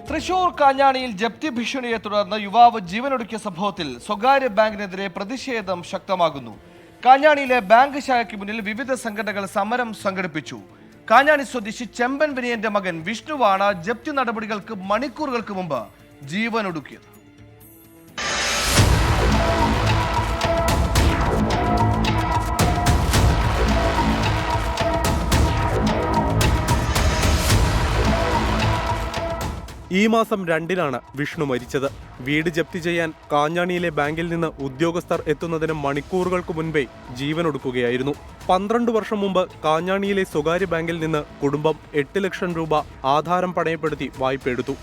തൃശൂർ കാഞ്ഞാണിയിൽ ജപ്തി ഭീഷണിയെ തുടർന്ന് യുവാവ് ജീവനൊടുക്കിയ സംഭവത്തിൽ സ്വകാര്യ ബാങ്കിനെതിരെ പ്രതിഷേധം ശക്തമാകുന്നു. കാഞ്ഞാണിയിലെ ബാങ്ക് ശാഖയ്ക്ക് മുന്നിൽ വിവിധ സംഘടനകൾ സമരം സംഘടിപ്പിച്ചു. കാഞ്ഞാണി സ്വദേശി ചെമ്പൻ വിനയന്റെ മകൻ വിഷ്ണുവാണ് ജപ്തി നടപടികൾക്ക് മണിക്കൂറുകൾക്ക് മുമ്പ് ജീവനൊടുക്കിയത്. ഈ മാസം 2-നാണ് വിഷ്ണു മരിച്ചത്. വീട് ജപ്തി ചെയ്യാൻ കാഞ്ഞാണിയിലെ ബാങ്കിൽ നിന്ന് ഉദ്യോഗസ്ഥർ എത്തുന്നതിന് മണിക്കൂറുകൾക്ക് മുൻപേ ജീവനൊടുക്കുകയായിരുന്നു. 12 വർഷം മുമ്പ് കാഞ്ഞാണിയിലെ സ്വകാര്യ ബാങ്കിൽ നിന്ന് കുടുംബം 8 ലക്ഷം രൂപ ആധാരം പണയപ്പെടുത്തി വായ്പയെടുത്തു.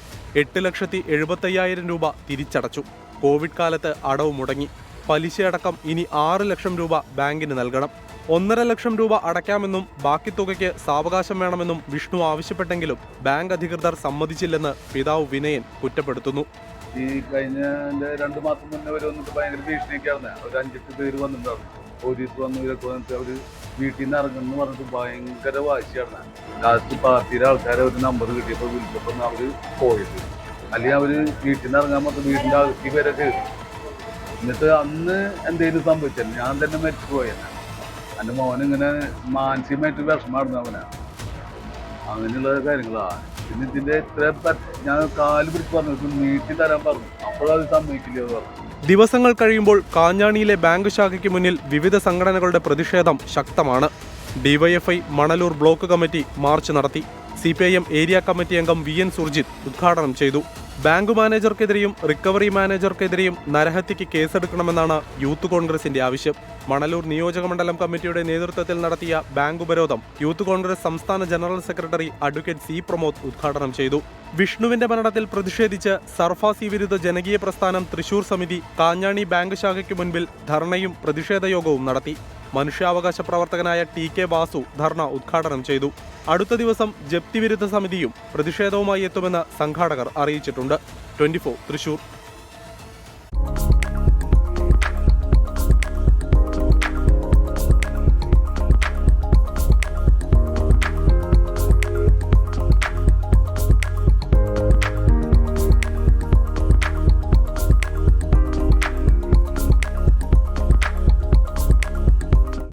8,75,000 രൂപ തിരിച്ചടച്ചു. കോവിഡ് കാലത്ത് അടവ് മുടങ്ങി. പലിശയടക്കം ഇനി 6 ലക്ഷം രൂപ ബാങ്കിന് നൽകണം. 1.5 ലക്ഷം രൂപ അടയ്ക്കാമെന്നും ബാക്കി തുകയ്ക്ക് സാവകാശം വേണമെന്നും വിഷ്ണു ആവശ്യപ്പെട്ടെങ്കിലും ബാങ്ക് അധികൃതർ സമ്മതിച്ചില്ലെന്ന് പിതാവ് വിനയൻ കുറ്റപ്പെടുത്തുന്നു. ഈ കഴിഞ്ഞ 2 മാസം മുന്നേ അവർ വന്നിട്ട് ഭയങ്കര ഭീഷണിയൊക്കെയാണ്. ഒരു 5-8 പേര് വന്നിട്ടുണ്ടാവും. പോലീസ് വന്നു, ഇതൊക്കെ വന്നിട്ട് അവര് വീട്ടിൽ നിന്ന് ഇറങ്ങുന്നു പറഞ്ഞിട്ട് ഭയങ്കര വാശിയാണ്. ലാസ്റ്റ് പാർട്ടിയുടെ ആൾക്കാരെ ഒരു നമ്പർ കിട്ടിയപ്പോൾ വിളിച്ചപ്പോൾ അവര് പോയത്. അല്ലെങ്കിൽ അവര് വീട്ടിൽ നിന്ന് ഇറങ്ങാൻ പറ്റും, വീടിന്റെ അകത്തി പേരെ കയറി. എന്നിട്ട് അന്ന് എന്തെങ്കിലും സംഭവിച്ചാൽ ഞാൻ തന്നെ മരിച്ചു പോയത്. എൻ്റെ മോനിങ്ങനെ മാനസികമായിട്ട് വിഷമായിരുന്നു അവനാ. അങ്ങനെയുള്ള കാര്യങ്ങളാണ്. പിന്നെ ഇതിന്റെ ഇത്ര ഞാൻ കാല് പിടിച്ച് പറഞ്ഞു നീട്ടി തരാൻ പറഞ്ഞു. അപ്പോഴത് സമ്മതിക്കില്ല പറഞ്ഞു. ദിവസങ്ങൾ കഴിയുമ്പോൾ കാഞ്ഞാണിയിലെ ബാങ്ക് ശാഖയ്ക്ക് മുന്നിൽ വിവിധ സംഘടനകളുടെ പ്രതിഷേധം ശക്തമാണ്. DYFI Manalur block committee March നടത്തി. CPIM ഏരിയ കമ്മിറ്റി അംഗം VN സുർജിത്ത് ഉദ്ഘാടനം ചെയ്തു. ബാങ്ക് മാനേജർക്കെതിരെയും റിക്കവറി മാനേജർക്കെതിരെയും നരഹത്യയ്ക്ക് കേസെടുക്കണമെന്നാണ് യൂത്ത് കോൺഗ്രസിന്റെ ആവശ്യം. മണലൂർ നിയോജകമണ്ഡലം കമ്മിറ്റിയുടെ നേതൃത്വത്തിൽ നടത്തിയ ബാങ്ക് ഉപരോധം യൂത്ത് കോൺഗ്രസ് സംസ്ഥാന general secretary advocate C Pramod ഉദ്ഘാടനം ചെയ്തു. വിഷ്ണുവിന്റെ മരണത്തിൽ പ്രതിഷേധിച്ച് സർഫാസി വിരുദ്ധ ജനകീയ പ്രസ്ഥാനം തൃശൂർ സമിതി കാഞ്ഞാണി ബാങ്ക് ശാഖയ്ക്ക് മുൻപിൽ ധർണയും പ്രതിഷേധ യോഗവും നടത്തി. മനുഷ്യാവകാശ പ്രവർത്തകനായ TK വാസു ധർണ ഉദ്ഘാടനം ചെയ്തു. അടുത്ത ദിവസം ജപ്തി വിരുദ്ധ സമിതിയും പ്രതിഷേധവുമായി എത്തുമെന്ന് സംഘാടകർ അറിയിച്ചിട്ടുണ്ട്. 24 തൃശൂർ.